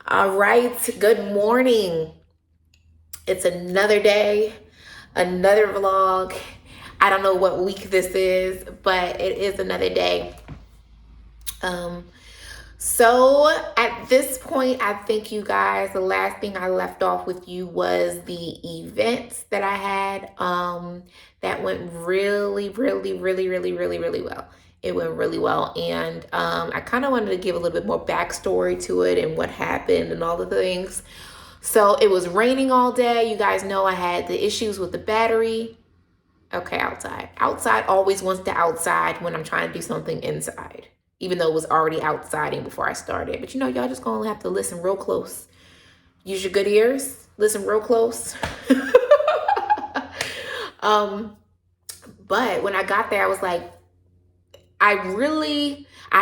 All right, good morning. It's another day, another vlog. I don't know what week this is, but it is another day. Um, so at this point, I think you guys, the last thing I left off with you was the events that I had. That went really well. It went really well. And I kind of wanted to give a little bit more backstory to it and what happened and all the things. So it was raining all day. You guys know I had the issues with the battery. Okay, outside. Outside always wants to outside when I'm trying to do something inside, even though it was already outsiding before I started. But y'all just gonna have to listen real close. Use your good ears. Listen real close. But when I got there, I was like, I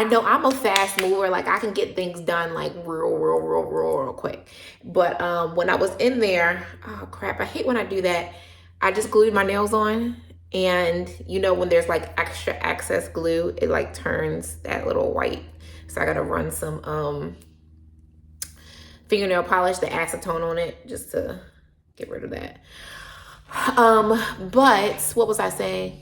know I'm a fast mover. Like I can get things done like real quick. But when I was in there, oh crap, I hate when I do that. I just glued my nails on. And when there's like extra excess glue, it like turns that little white. So I gotta run some fingernail polish, the acetone on it, just to get rid of that. But what was I saying?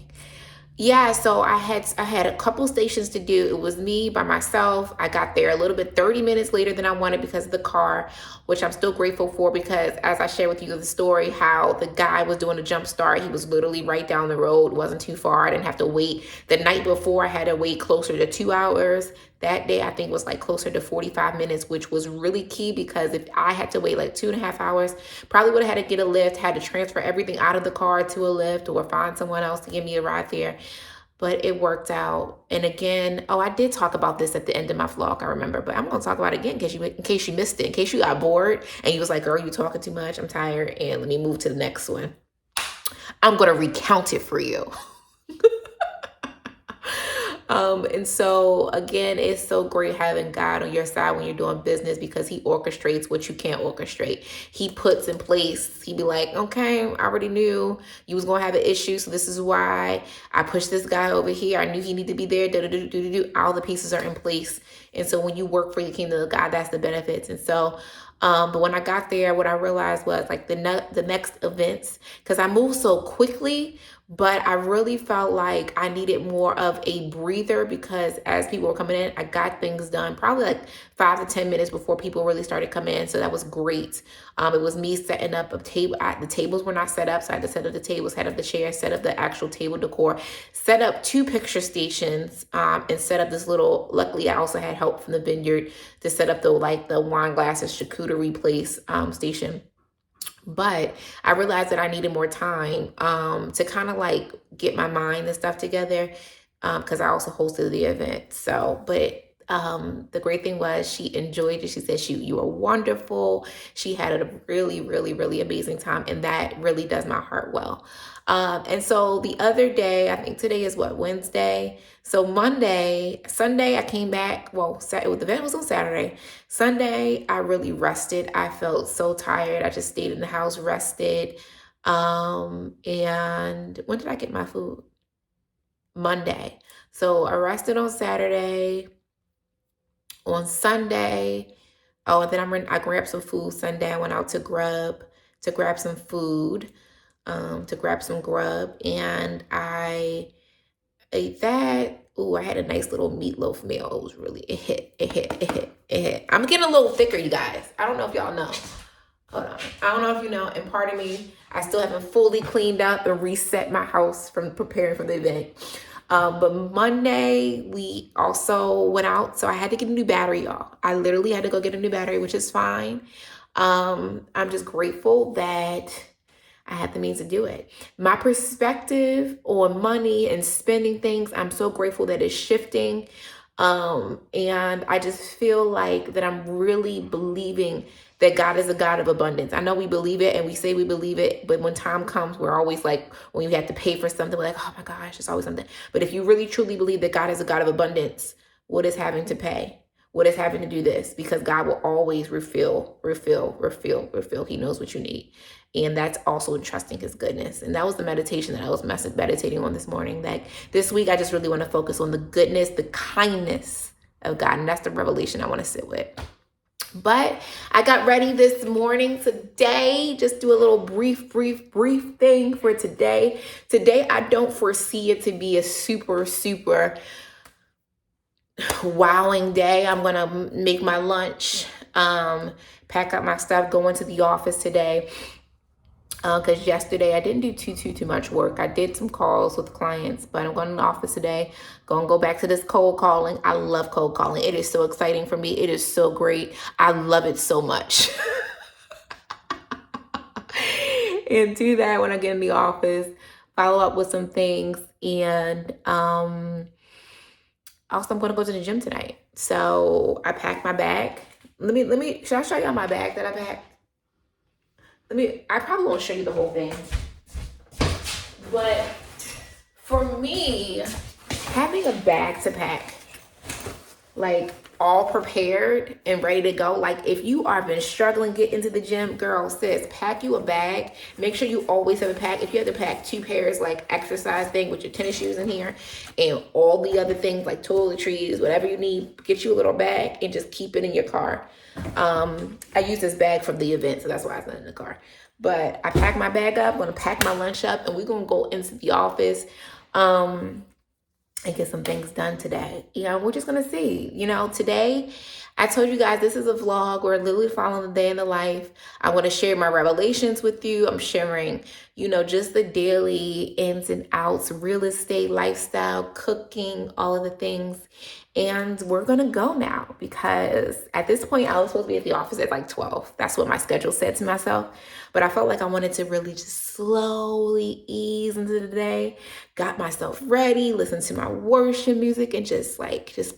Yeah, so I had a couple stations to do. It was me by myself. I got there a little bit 30 minutes later than I wanted because of the car, which I'm still grateful for because as I shared with you the story, how the guy was doing a jump start. He was literally right down the road, wasn't too far. I didn't have to wait. The night before I had to wait closer to 2 hours. That day, I think was like closer to 45 minutes, which was really key because if I had to wait like 2.5 hours, probably would have had to get a lift, had to transfer everything out of the car to a lift or find someone else to give me a ride there. But it worked out. And again, I did talk about this at the end of my vlog, I remember, but I'm gonna talk about it again in case you missed it, in case you got bored and you was like, girl, you talking too much, I'm tired, and let me move to the next one. I'm gonna recount it for you. And so again, it's so great having God on your side when you're doing business because he orchestrates what you can't orchestrate. He puts in place, he'd be like, okay, I already knew you was gonna have an issue. So this is why I pushed this guy over here. I knew he needed to be there. All the pieces are in place. And so when you work for the kingdom of God, that's the benefits. And so but when I got there, what I realized was like the next events, because I moved so quickly, but I really felt like I needed more of a breather because as people were coming in, I got things done probably like 5 to 10 minutes before people really started coming in. So that was great. It was me setting up a table. The tables were not set up, so I had to set up the tables, set up the chairs, set up the actual table decor, set up 2 picture stations, and set up this little, luckily I also had help from the vineyard to set up the wine glasses charcuterie place station. But I realized that I needed more time to kind of like get my mind and stuff together because I also hosted the event. So, but the great thing was she enjoyed it. She said, you were wonderful. She had a really amazing time. And that really does my heart well. And so the other day, I think today is what, Wednesday? So Sunday, I came back. Well, the event was on Saturday. Sunday, I really rested. I felt so tired. I just stayed in the house, rested. And when did I get my food? Monday. So I rested on Saturday. On Sunday, and then I grabbed some food Sunday. I went out to grab some food, to grab some grub, and I ate that. Ooh, I had a nice little meatloaf meal. It was really, it hit. I'm getting a little thicker, you guys. I don't know if y'all know. Hold on. I don't know if you know, and pardon me, I still haven't fully cleaned up and reset my house from preparing for the event. But Monday, we also went out. So I had to get a new battery, y'all. I literally had to go get a new battery, which is fine. I'm just grateful that I had the means to do it. My perspective on money and spending things, I'm so grateful that it's shifting. And I just feel like that I'm really believing that God is a God of abundance. I know we believe it and we say we believe it, but when time comes, we're always like, when you have to pay for something, we're like, oh my gosh, it's always something. But if you really truly believe that God is a God of abundance, what is having to pay? What is having to do this? Because God will always refill. He knows what you need. And that's also trusting his goodness. And that was the meditation that I was meditating on this morning. That this week, I just really want to focus on the goodness, the kindness of God. And that's the revelation I want to sit with. But I got ready this morning today. Just do a little brief thing for today. Today, I don't foresee it to be a super wowing day. I'm going to make my lunch, pack up my stuff, go into the office today. Because yesterday I didn't do too much work. I did some calls with clients, but I'm going to the office today. Going to go back to this cold calling. I love cold calling. It is so exciting for me. It is so great. I love it so much. And do that when I get in the office. Follow up with some things, and also I'm going to go to the gym tonight. So I packed my bag. Let me. Should I show y'all my bag that I packed? I probably won't show you the whole thing, but for me, having a bag to pack, like all prepared and ready to go, like if you are been struggling to get into the gym, girl, sis, pack you a bag. Make sure you always have a pack. If you have to pack 2 pairs, like exercise thing with your tennis shoes in here and all the other things like toiletries, whatever you need, get you a little bag and just keep it in your car. I use this bag from the event, so that's why it's not in the car. But I packed my bag up, I'm gonna pack my lunch up, and we're gonna go into the office and get some things done today. We're just gonna see. Today, I told you guys this is a vlog. We're literally following the day in the life. I want to share my revelations with you. I'm sharing, just the daily ins and outs, real estate, lifestyle, cooking, all of the things. And we're going to go now because at this point, I was supposed to be at the office at like 12. That's what my schedule said to myself. But I felt like I wanted to really just slowly ease into the day, got myself ready, listen to my worship music, and just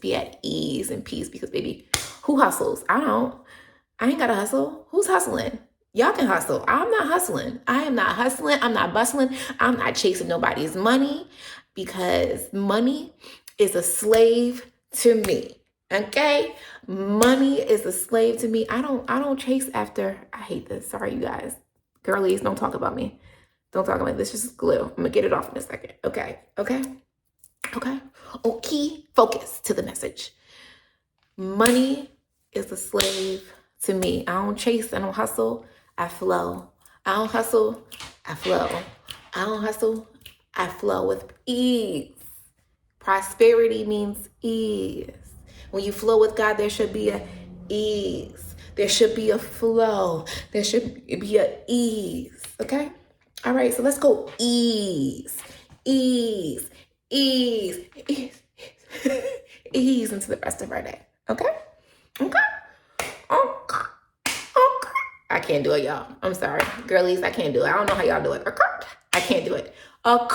be at ease and peace because, baby, who hustles? I don't. I ain't got to hustle. Who's hustling? Y'all can hustle. I'm not hustling. I am not hustling. I'm not bustling. I'm not chasing nobody's money because money is a slave to me. Okay? Money is a slave to me. I don't chase after. I hate this. Sorry, you guys. Girlies, don't talk about me. Don't talk about me. This is just glue. I'm gonna get it off in a second. Okay. Focus to the message. Money is a slave to me. I don't chase. I don't hustle. I flow. I don't hustle. I flow. I don't hustle. I flow with ease. Prosperity means ease. When you flow with God, there should be a ease. There should be a flow. There should be a ease. Okay? All right, so let's go ease. Ease. Ease. Ease. Ease into the rest of our day. Okay? I can't do it, y'all. I'm sorry. Girlies, I can't do it. I don't know how y'all do it. I can't do it. I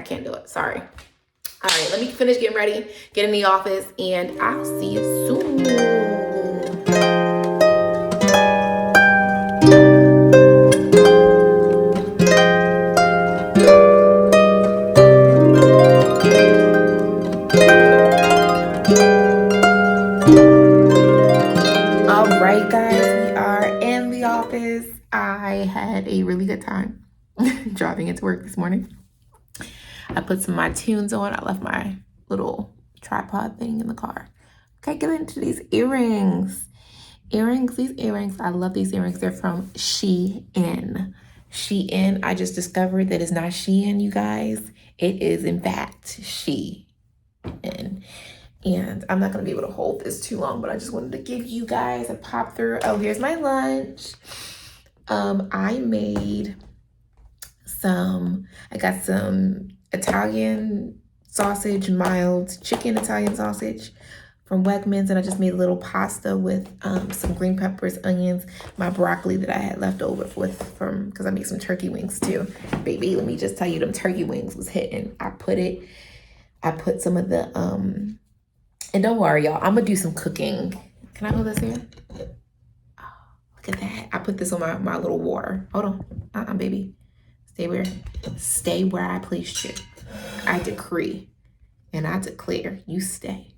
can't do it. Sorry. All right, let me finish getting ready, get in the office, and I'll see you soon. All right, guys, we are in the office. I had a really good time driving into work this morning. I put some of my tunes on. I left my little tripod thing in the car. Okay, get into these earrings. These earrings, I love these earrings. They're from Shein. Shein, I just discovered that it's not Shein, you guys. It is, in fact, Shein. And I'm not going to be able to hold this too long, but I just wanted to give you guys a pop through. Oh, here's my lunch. I got some Italian sausage, mild chicken Italian sausage from Wegmans, and I just made a little pasta with some green peppers, onions, my broccoli that I had left over because I made some turkey wings too. Baby, let me just tell you, them turkey wings was hitting. I put some of the and don't worry, y'all, I'm gonna do some cooking. Can I hold this here? Oh, look at that. I put this on my little water. Hold on. Baby. Stay where I placed you. I decree and I declare you stay.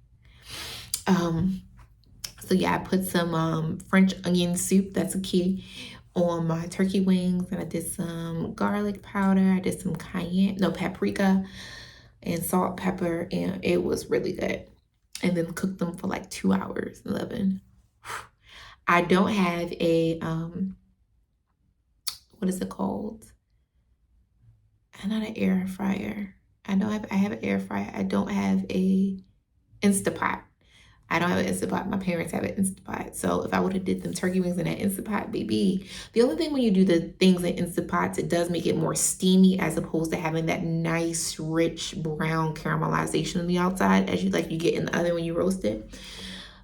So yeah, I put some French onion soup, that's a key, on my turkey wings, and I did some garlic powder. I did some paprika and salt, pepper, and it was really good. and then cook them for like 2 hours in the oven. I don't have a, what is it called? Not an air fryer. I have an air fryer. I don't have a Instapot. I don't have an Instapot. My parents have an Instapot. So if I would have did them turkey wings in that Instapot, baby. The only thing when you do the things in Instapots, it does make it more steamy as opposed to having that nice, rich brown caramelization on the outside as you get in the oven when you roast it.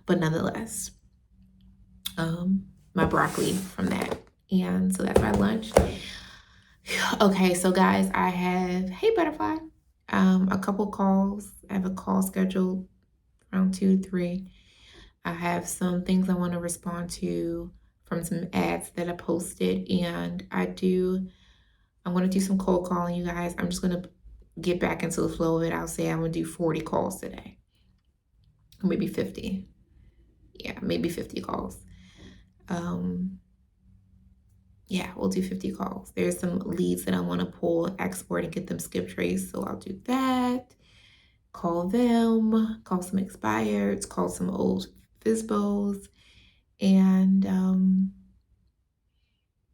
But nonetheless, my broccoli from that. And so that's my lunch. Okay, so guys, I have, hey butterfly, a couple calls. I have a call scheduled around 2 to 3. I have some things I want to respond to from some ads that I posted, and I'm going to do some cold calling, you guys. I'm just going to get back into the flow of it. I'll say I'm going to do 40 calls today, maybe 50. Yeah, maybe 50 calls. Yeah, we'll do 50 calls. There's some leads that I want to pull, export, and get them skip traced. So I'll do that. Call them, call some expireds, call some old FISBOs, and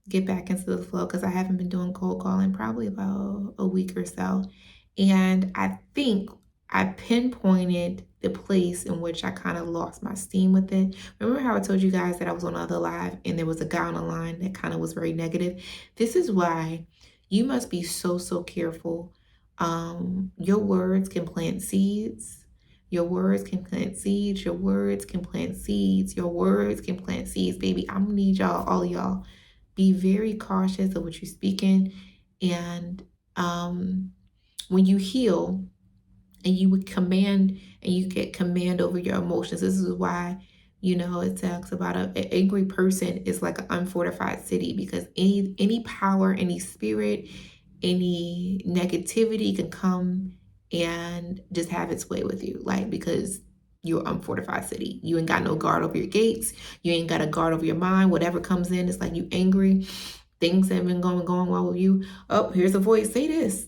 get back into the flow because I haven't been doing cold calling probably about a week or so. And I think I pinpointed the place in which I kind of lost my steam with it. Remember how I told you guys that I was on another live and there was a guy on the line that kind of was very negative? This is why you must be so, so careful. Your words can plant seeds. Your words can plant seeds. Your words can plant seeds. Your words can plant seeds, baby. I'm gonna need y'all, all of y'all, be very cautious of what you're speaking. And when you heal, and you would command, and you get command over your emotions. This is why, it talks about an angry person is like an unfortified city, because any power, any spirit, any negativity can come and just have its way with you, because you're an unfortified city. You ain't got no guard over your gates. You ain't got a guard over your mind. Whatever comes in, it's like you angry. Things have been going well with you. Oh, here's a voice. Say this.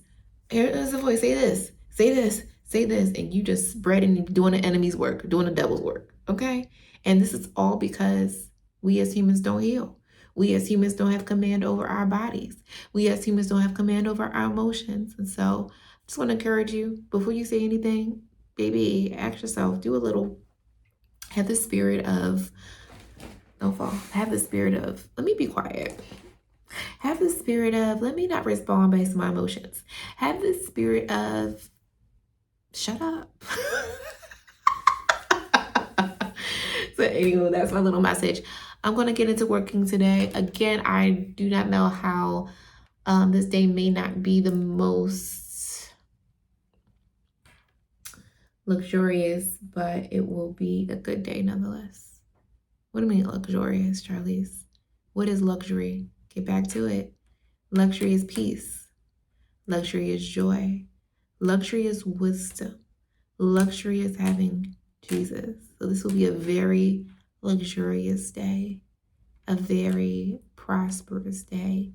Here's a voice. Say this. Say this. Say this. And you just spreading and doing the enemy's work, doing the devil's work. Okay? And this is all because we as humans don't heal. We as humans don't have command over our bodies. We as humans don't have command over our emotions. And so I just want to encourage you, before you say anything, baby, ask yourself, do a little, have the spirit of, don't fall, have the spirit of, let me be quiet. Have the spirit of, let me not respond based on my emotions. Have the spirit of, shut up. So anyway, that's my little message. I'm going to get into working today. Again, I do not know how this day may not be the most luxurious, but it will be a good day nonetheless. What do you mean luxurious, Charlese? What is luxury? Get back to it. Luxury is peace. Luxury is joy. Luxury is wisdom. Luxury is having Jesus. So this will be a very luxurious day, a very prosperous day,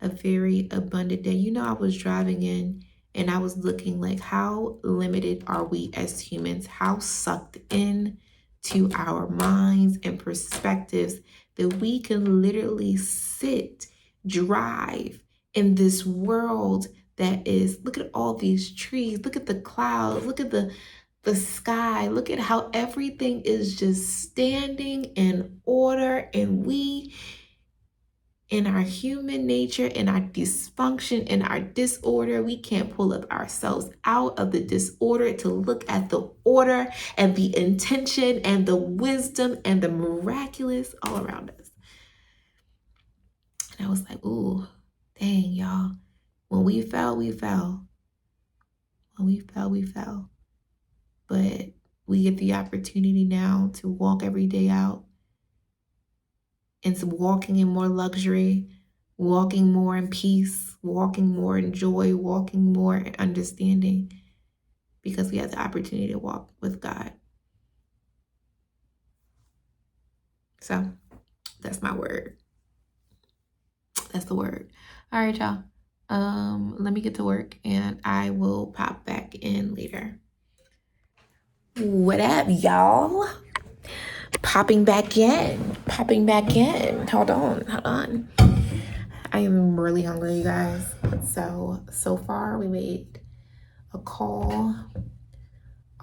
a very abundant day. I was driving in and I was looking like, how limited are we as humans? How sucked in to our minds and perspectives that we can literally sit, drive in this world that is, look at all these trees, look at the clouds, look at the sky, look at how everything is just standing in order, and we, in our human nature, in our dysfunction, in our disorder, we can't pull up ourselves out of the disorder to look at the order and the intention and the wisdom and the miraculous all around us. And I was like, ooh, dang, y'all. When we fell, we fell. When we fell, we fell. But we get the opportunity now to walk every day out and walking in more luxury, walking more in peace, walking more in joy, walking more in understanding, because we have the opportunity to walk with God. So that's my word. That's the word. All right, y'all. Let me get to work and I will pop back in later. What up, y'all? Popping back in. Hold on. I am really hungry, you guys. So far we made a call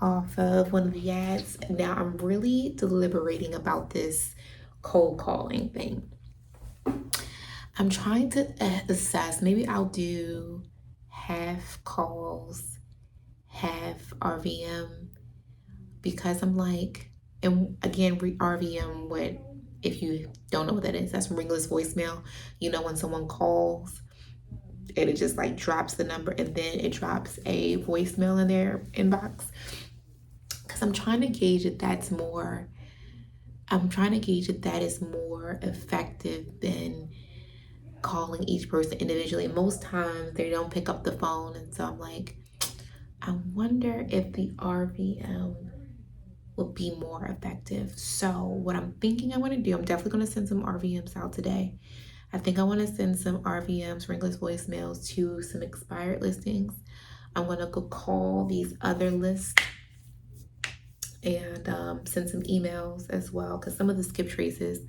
off of one of the ads. Now I'm really deliberating about this cold calling thing. I'm trying to assess. Maybe I'll do half calls, half RVM, because I'm like, and again, RVM, what, if you don't know what that is, that's ringless voicemail. You know, when someone calls and it just like drops the number and then it drops a voicemail in their inbox. Because I'm trying to gauge if that is more effective than calling each person individually. Most times they don't pick up the phone, and so I'm like, I wonder if the RVM will be more effective. So what I'm thinking I want to do, I'm definitely going to send some RVMs out today. I think I want to send some RVMs, ringless voicemails, to some expired listings. I'm going to go call these other lists and send some emails as well, because some of the skip traces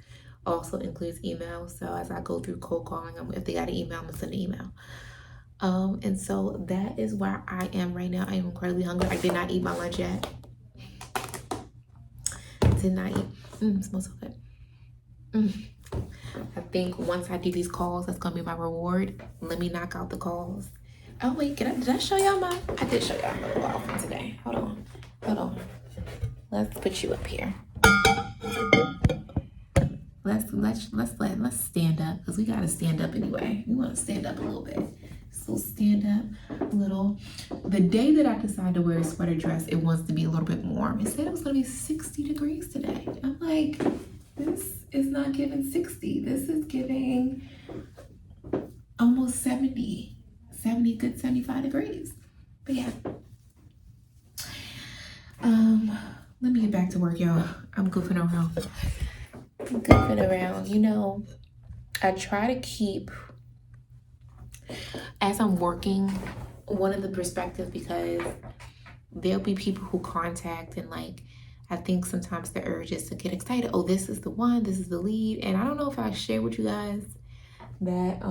also includes emails. So as I go through cold calling, if they got an email, I'm going to send an email. And so that is where I am right now. I am incredibly hungry. I did not eat my lunch yet. Did not eat. It smells so good. I think once I do these calls, that's gonna be my reward. Let me knock out the calls. Oh wait, did I show y'all I did show y'all my little outfit today. Hold on. Let's put you up here. Let's stand up, because we gotta stand up anyway. We want to stand up a little bit. So stand up a little. The day that I decided to wear a sweater dress, it wants to be a little bit warm. It said it was gonna be 60 degrees today. I'm like, this is not giving 60. This is giving almost 70, good 75 degrees. But yeah. Let me get back to work, y'all. I'm goofing around. You know, I try to keep, as I'm working, one of the perspectives, because there'll be people who contact, and like, I think sometimes the urge is to get excited. Oh, this is the one, this is the lead. And I don't know if I share with you guys that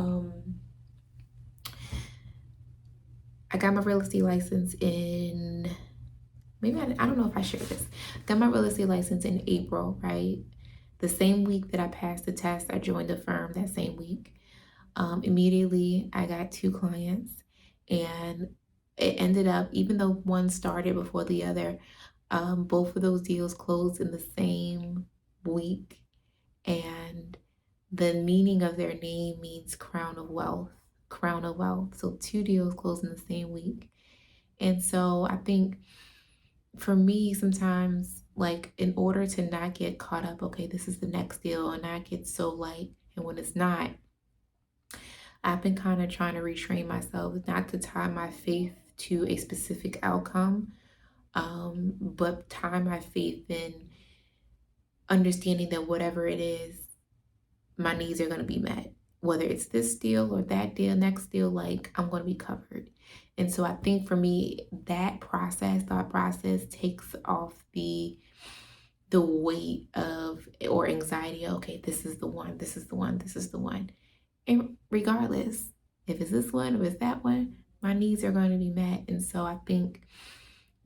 I got my real estate license in, maybe I don't know if I shared this. Got my real estate license in April, right? The same week that I passed the test, I joined the firm that same week. Immediately, I got 2 clients, and it ended up, even though one started before the other, both of those deals closed in the same week, and the meaning of their name means crown of wealth. So 2 deals closed in the same week. And so I think for me, sometimes, like, in order to not get caught up, okay, this is the next deal, and not get so light, and when it's not, I've been kind of trying to retrain myself not to tie my faith to a specific outcome, but tie my faith in understanding that whatever it is, my needs are going to be met. Whether it's this deal or that deal, next deal, like, I'm going to be covered. And so I think for me, that thought process takes off the weight of, or anxiety. Okay, this is the one. And regardless, if it's this one, if it's that one, my needs are going to be met. And so I think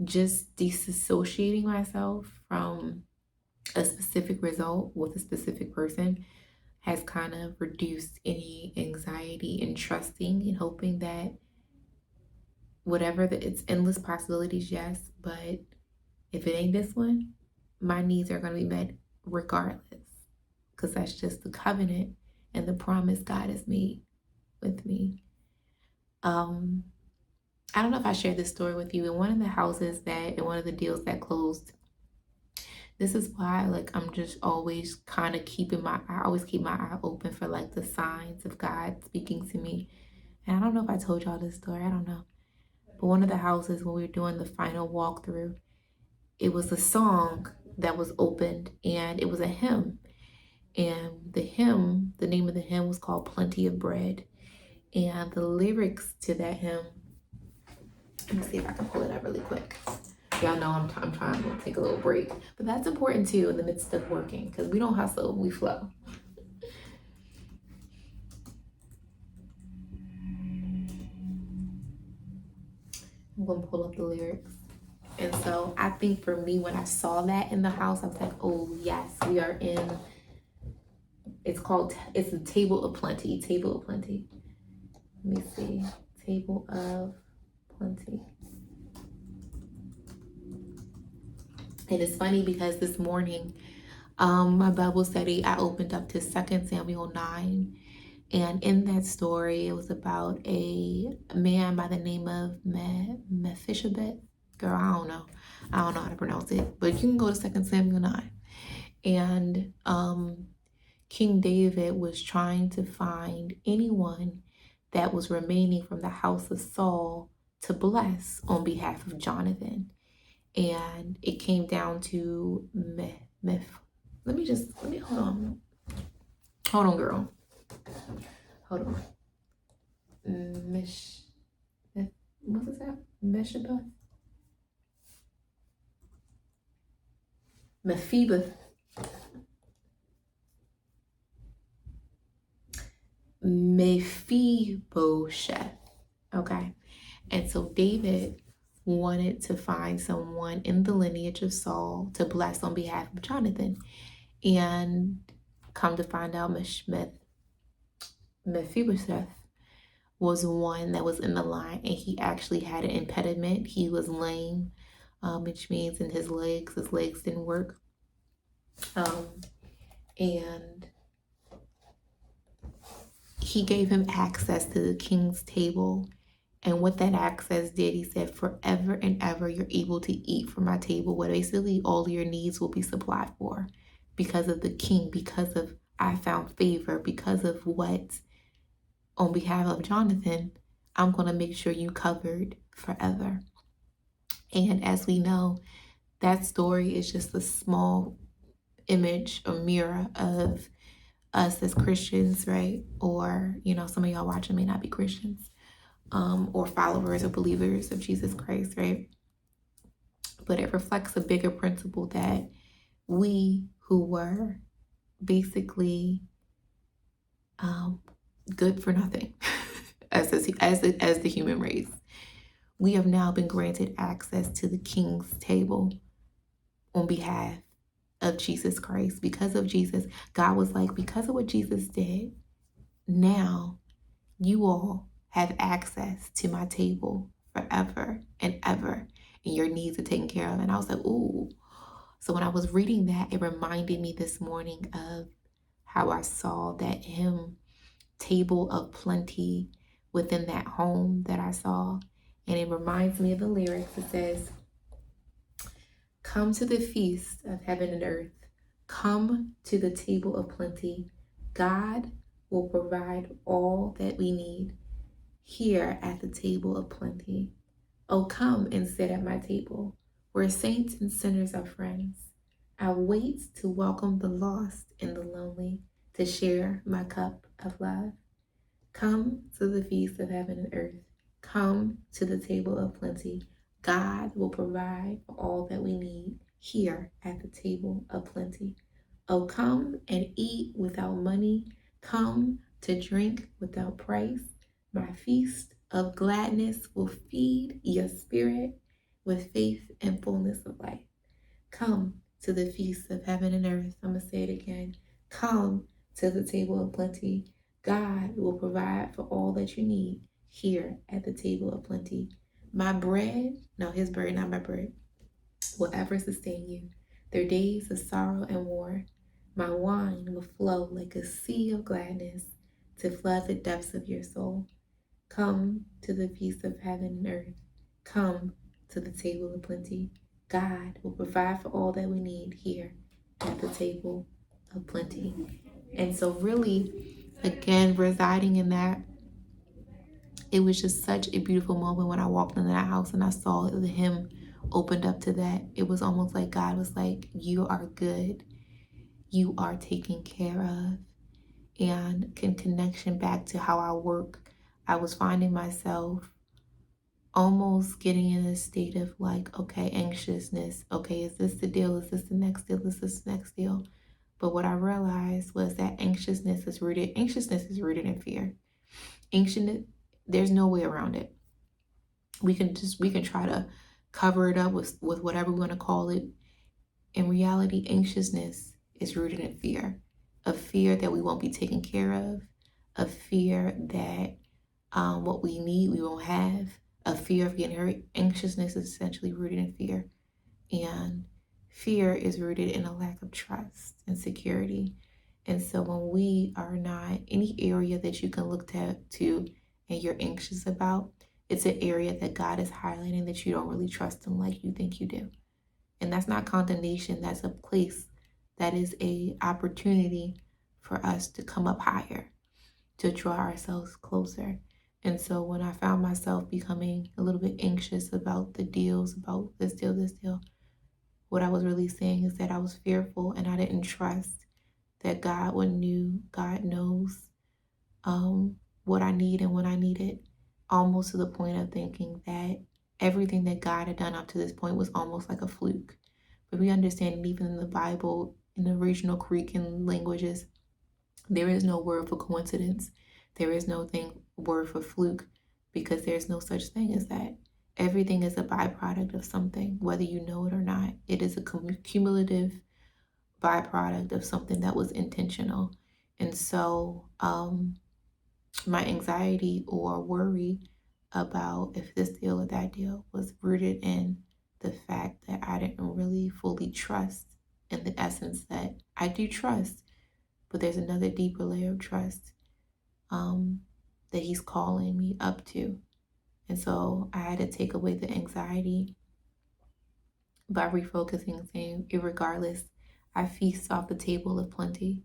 just disassociating myself from a specific result with a specific person has kind of reduced any anxiety, and trusting and hoping that whatever it's endless possibilities, yes, but if it ain't this one, my needs are going to be met regardless, because that's just the covenant and the promise God has made with me. I don't know if I shared this story with you. In one of the houses in one of the deals that closed, this is why, like, I'm just always kind of I always keep my eye open for, like, the signs of God speaking to me. And I don't know if I told y'all this story, I don't know. But one of the houses, when we were doing the final walkthrough, it was a song that was opened, and it was a hymn. And the name of the hymn was called Plenty of Bread. And the lyrics to that hymn, let me see if I can pull it up really quick. Y'all know I'm trying to take a little break, but that's important too in the midst of working, because we don't hustle, we flow. I'm gonna pull up the lyrics. And so I think for me, when I saw that in the house, I was like, oh yes, we are in, it's the Table of Plenty. Table of Plenty. Let me see. Table of Plenty. And it's funny because this morning, my Bible study, I opened up to 2 Samuel 9. And in that story, it was about a man by the name of Mephibosheth. Girl, I don't know how to pronounce it, but you can go to 2 Samuel 9. And King David was trying to find anyone that was remaining from the house of Saul to bless on behalf of Jonathan. And it came down to let me hold on, girl. Hold on. What was that? Mephibosheth. Okay. And so David wanted to find someone in the lineage of Saul to bless on behalf of Jonathan. And come to find out, Mephibosheth was one that was in the line, and he actually had an impediment. He was lame, which means in his legs didn't work. And he gave him access to the king's table. And what that access did, he said, forever and ever, you're able to eat from my table, where basically all your needs will be supplied for because of the king, because of I found favor, because of what, on behalf of Jonathan, I'm going to make sure you covered forever. And as we know, that story is just a small image or mirror of us as Christians, right? Or, some of y'all watching may not be Christians. Or followers or believers of Jesus Christ, right? But it reflects a bigger principle that we who were basically good for nothing as the human race, we have now been granted access to the king's table on behalf of Jesus Christ. Because of Jesus, God was like, because of what Jesus did, now you all have access to my table forever and ever, and your needs are taken care of. And I was like, ooh. So when I was reading that, it reminded me this morning of how I saw that table of plenty within that home that I saw. And it reminds me of the lyrics. It says, come to the feast of heaven and earth. Come to the table of plenty. God will provide all that we need here at the table of plenty. Oh, come and sit at my table, where saints and sinners are friends. I wait to welcome the lost and the lonely, to share my cup of love. Come to the feast of heaven and earth. Come to the table of plenty. God will provide all that we need here at the table of plenty. Oh, come and eat without money. Come to drink without price. My feast of gladness will feed your spirit with faith and fullness of life. Come to the feast of heaven and earth. I'm going to say it again. Come to the table of plenty. God will provide for all that you need here at the table of plenty. My bread, no, his bread, not my bread, will ever sustain you through days of sorrow and war. My wine will flow like a sea of gladness to flood the depths of your soul. Come to the feast of heaven and earth. Come to the table of plenty. God will provide for all that we need here at the table of plenty. And so really, again, residing in that, it was just such a beautiful moment when I walked into that house and I saw the hymn opened up to that. It was almost like God was like, you are good. You are taken care of. And in connection back to how I work, I was finding myself almost getting in a state of like, okay, anxiousness. Okay, is this the deal? Is this the next deal? Is this the next deal? But what I realized was that anxiousness is rooted in fear. Anxious, there's no way around it. We can try to cover it up with whatever we want to call it. In reality, anxiousness is rooted in fear, a fear that we won't be taken care of, a fear that what we need we won't have, a fear of getting hurt. Anxiousness is essentially rooted in fear, and fear is rooted in a lack of trust and security. And so when we are not, any area that you can look to and you're anxious about, it's an area that God is highlighting that you don't really trust him like you think you do. And that's not condemnation, that's a place, that is a opportunity for us to come up higher, to draw ourselves closer. And so when I found myself becoming a little bit anxious about the deals, about this deal, what I was really saying is that I was fearful and I didn't trust that God God knows what I need and when I need it, almost to the point of thinking that everything that God had done up to this point was almost like a fluke. But we understand, even in the Bible, in the original Greek and languages, there is no word for coincidence. There is no word for fluke, because there's no such thing as that. Everything is a byproduct of something, whether you know it or not. It is a cumulative byproduct of something that was intentional. And so my anxiety or worry about if this deal or that deal was rooted in the fact that I didn't really fully trust, in the essence that I do trust, but there's another deeper layer of trust that he's calling me up to. And so I had to take away the anxiety by refocusing and saying, irregardless, I feast off the table of plenty.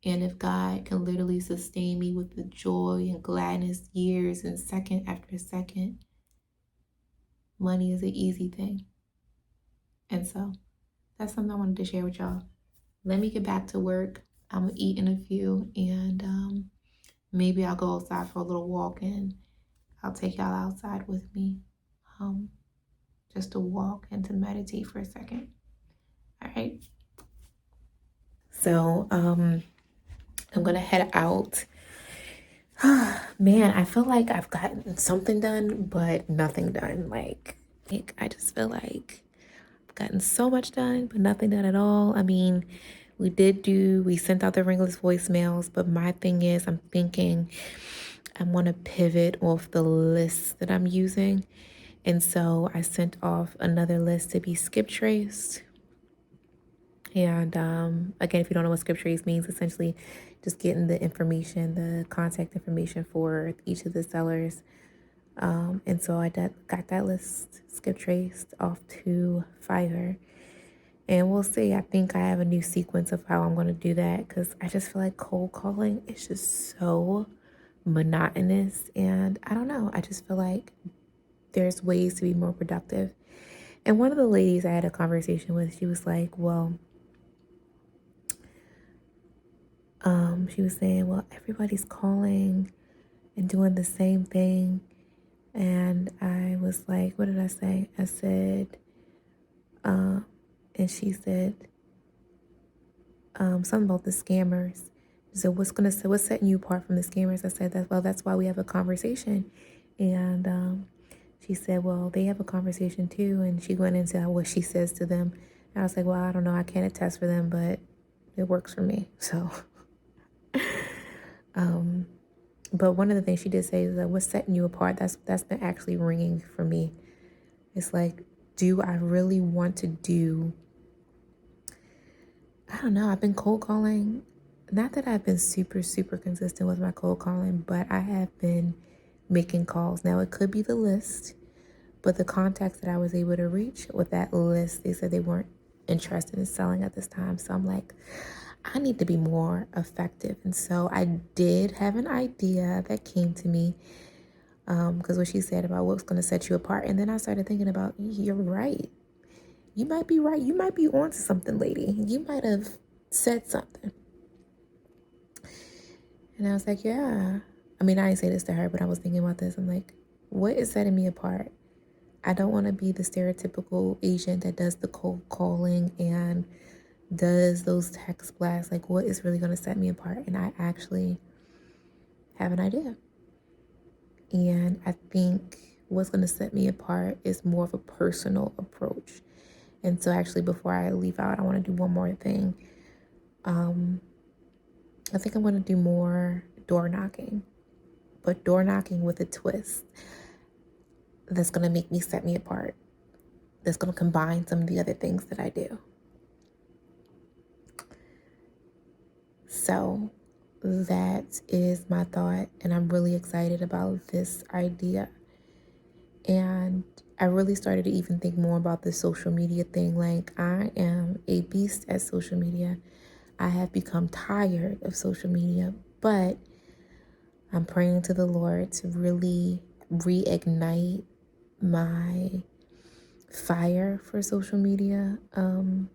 And if God can literally sustain me with the joy and gladness years and second after second, money is an easy thing. And so that's something I wanted to share with y'all. Let me get back to work. I'm going to eat in a few, and maybe I'll go outside for a little walk, and I'll take y'all outside with me, just to walk and to meditate for a second. All right. So I'm going to head out. Man, I feel like I've gotten something done, but nothing done. Like I just feel like I've gotten so much done, but nothing done at all. I mean, we sent out the ringless voicemails, but my thing is, I'm thinking I want to pivot off the list that I'm using. And so I sent off another list to be skip traced. And again, if you don't know what skip trace means, essentially just getting the information, the contact information for each of the sellers. And so I got that list skip traced off to Fiverr. And we'll see. I think I have a new sequence of how I'm going to do that, because I just feel like cold calling is just so monotonous. And I don't know. I just feel like there's ways to be more productive. And one of the ladies I had a conversation with, she was like, well, she was saying, well, everybody's calling and doing the same thing. And I was like, what did I say? I said, and she said, something about the scammers. So what's setting you apart from the scammers? I said, that's why we have a conversation. And she said, well, they have a conversation too. And she went into what she says to them. And I was like, well, I don't know. I can't attest for them, but it works for me. So, but one of the things she did say is that what's setting you apart, that's been actually ringing for me. It's like, do I really want to do, I don't know, I've been cold calling. Not that I've been super, super consistent with my cold calling, but I have been making calls. Now, it could be the list, but the contacts that I was able to reach with that list, they said they weren't interested in selling at this time. So I'm like, I need to be more effective. And so I did have an idea that came to me, because what she said about what's going to set you apart. And then I started thinking about, you're right. You might be right. You might be onto something, lady. You might have said something. And I was like, yeah. I mean, I didn't say this to her, but I was thinking about this. I'm like, what is setting me apart? I don't want to be the stereotypical Asian that does the cold calling and does those text blasts. Like, what is really going to set me apart? And I actually have an idea. And I think what's going to set me apart is more of a personal approach. And so actually, before I leave out, I want to do one more thing. I think I'm going to do more door knocking, but door knocking with a twist that's going to make me set me apart. That's going to combine some of the other things that I do. So that is my thought, and I'm really excited about this idea. And I really started to even think more about the social media thing. Like, I am a beast at social media. I have become tired of social media, but I'm praying to the Lord to really reignite my fire for social media, and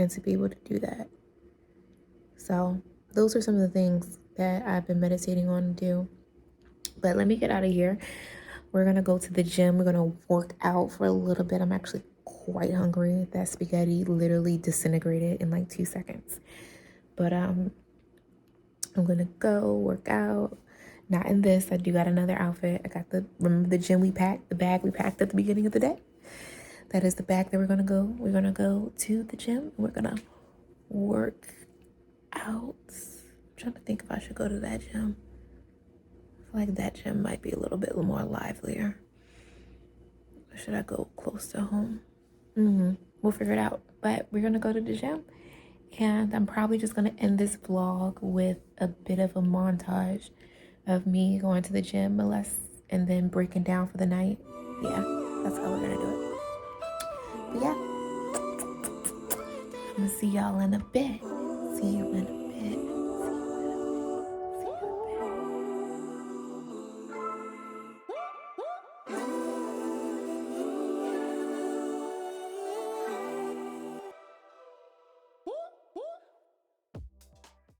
to be able to do that. So those are some of the things that I've been meditating on to do. But let me get out of here. We're going to go to the gym. We're going to work out for a little bit. I'm actually quite hungry. That spaghetti literally disintegrated in like 2 seconds. But I'm going to go work out. Not in this. I do got another outfit. I got remember the gym we packed, the bag we packed at the beginning of the day? That is the bag that we're going to go. We're going to go to the gym. We're going to work out. I'm trying to think if I should go to that gym. I feel like that gym might be a little bit more livelier. Or should I go close to home? We'll figure it out. But we're going to go to the gym. And I'm probably just going to end this vlog with a bit of a montage of me going to the gym, and then breaking down for the night. Yeah, that's how we're going to do it. But yeah, I'm going to see y'all in a bit. See you in a bit.